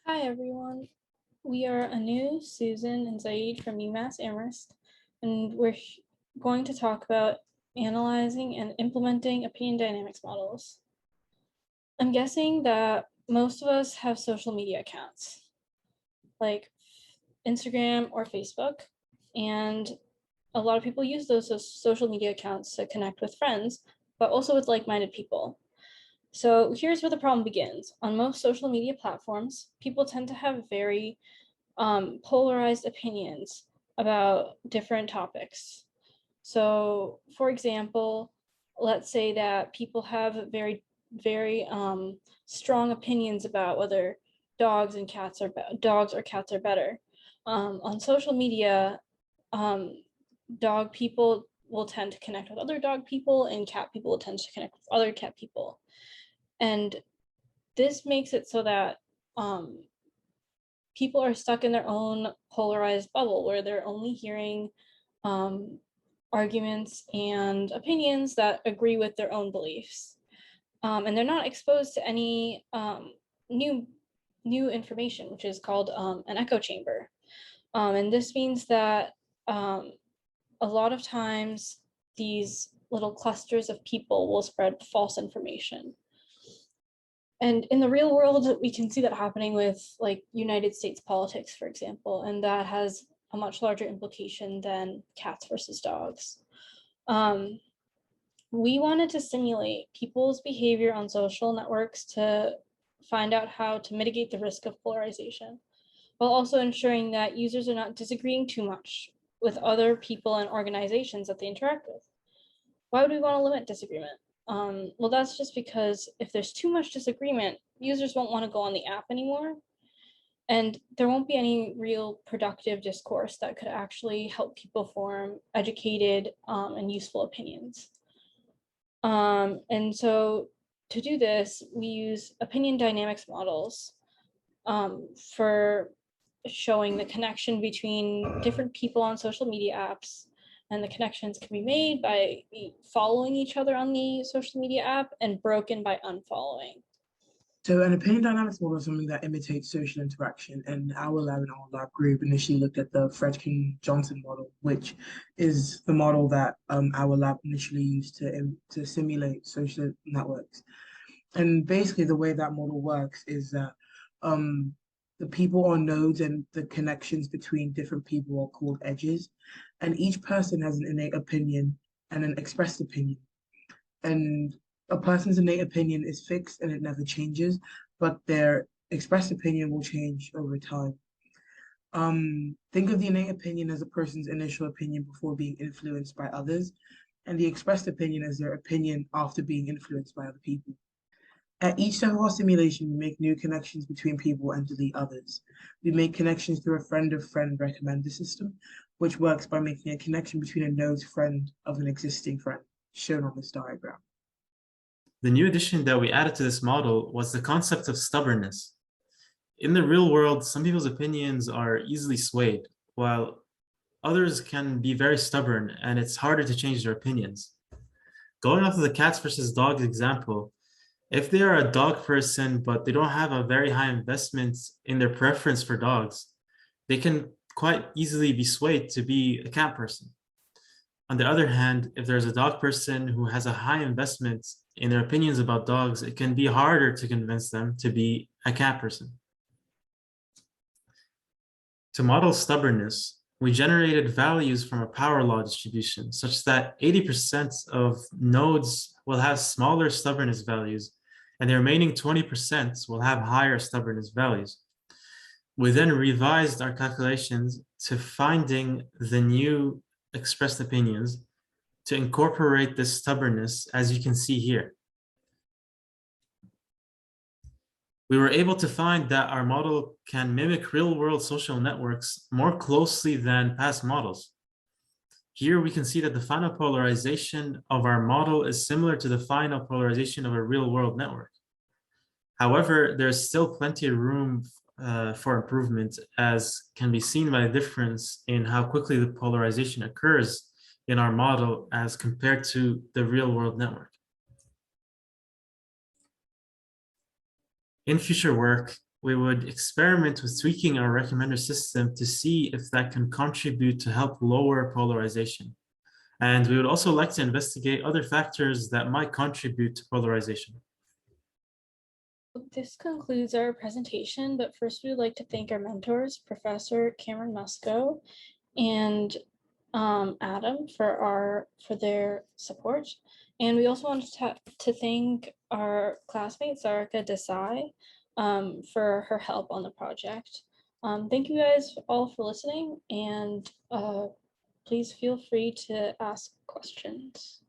Hi everyone. We are Anu, Susan, and Zaid from UMass Amherst, and we're going to talk about analyzing and implementing opinion dynamics models. I'm guessing that most of us have social media accounts, like Instagram or Facebook, and a lot of people use those social media accounts to connect with friends, but also with like-minded people. So here's where the problem begins. On most social media platforms, people tend to have very polarized opinions about different topics. So, for example, let's say that people have very strong opinions about whether dogs or cats are better. On social media, dog people will tend to connect with other dog people, and cat people will tend to connect with other cat people. And this makes it so that people are stuck in their own polarized bubble where they're only hearing arguments and opinions that agree with their own beliefs. And they're not exposed to any new information, which is called an echo chamber. And this means that a lot of times these little clusters of people will spread false information. And in the real world, we can see that happening with like United States politics, for example, and that has a much larger implication than cats versus dogs. We wanted to simulate people's behavior on social networks to find out how to mitigate the risk of polarization, while also ensuring that users are not disagreeing too much with other people and organizations that they interact with. Why would we want to limit disagreement? Well, that's just because if there's too much disagreement, users won't want to go on the app anymore, and there won't be any real productive discourse that could actually help people form educated and useful opinions. And so to do this, we use opinion dynamics models for showing the connection between different people on social media apps, and the connections can be made by following each other on the social media app and broken by unfollowing. So an opinion dynamics model is something that imitates social interaction, and our lab and our lab group initially looked at the Fredkin-Johnson model, which is the model that our lab initially used to simulate social networks. And basically the way that model works is that the people on nodes and the connections between different people are called edges, and each person has an innate opinion and an expressed opinion. And a person's innate opinion is fixed and it never changes, but their expressed opinion will change over time. Think of the innate opinion as a person's initial opinion before being influenced by others, and the expressed opinion as their opinion after being influenced by other people. At each step of our simulation, we make new connections between people and delete others. We make connections through a friend-of-friend recommender system, which works by making a connection between a node's friend of an existing friend, shown on this diagram. The new addition that we added to this model was the concept of stubbornness. In the real world, some people's opinions are easily swayed, while others can be very stubborn and it's harder to change their opinions. Going off of the cats versus dogs example, if they are a dog person, but they don't have a very high investment in their preference for dogs, they can quite easily be swayed to be a cat person. On the other hand, if there's a dog person who has a high investment in their opinions about dogs, it can be harder to convince them to be a cat person. To model stubbornness, we generated values from a power law distribution such that 80% of nodes will have smaller stubbornness values, and the remaining 20% will have higher stubbornness values. We then revised our calculations to finding the new expressed opinions to incorporate this stubbornness, as you can see here. We were able to find that our model can mimic real-world social networks more closely than past models. Here we can see that the final polarization of our model is similar to the final polarization of a real-world network. However, there's still plenty of room for improvement, as can be seen by the difference in how quickly the polarization occurs in our model as compared to the real-world network. In future work, we would experiment with tweaking our recommender system to see if that can contribute to help lower polarization. And we would also like to investigate other factors that might contribute to polarization. This concludes our presentation, but first we would like to thank our mentors, Professor Cameron Musco and Adam for their support. And we also want to thank our classmate, Sarika Desai, for her help on the project. Thank you guys all for listening, and please feel free to ask questions.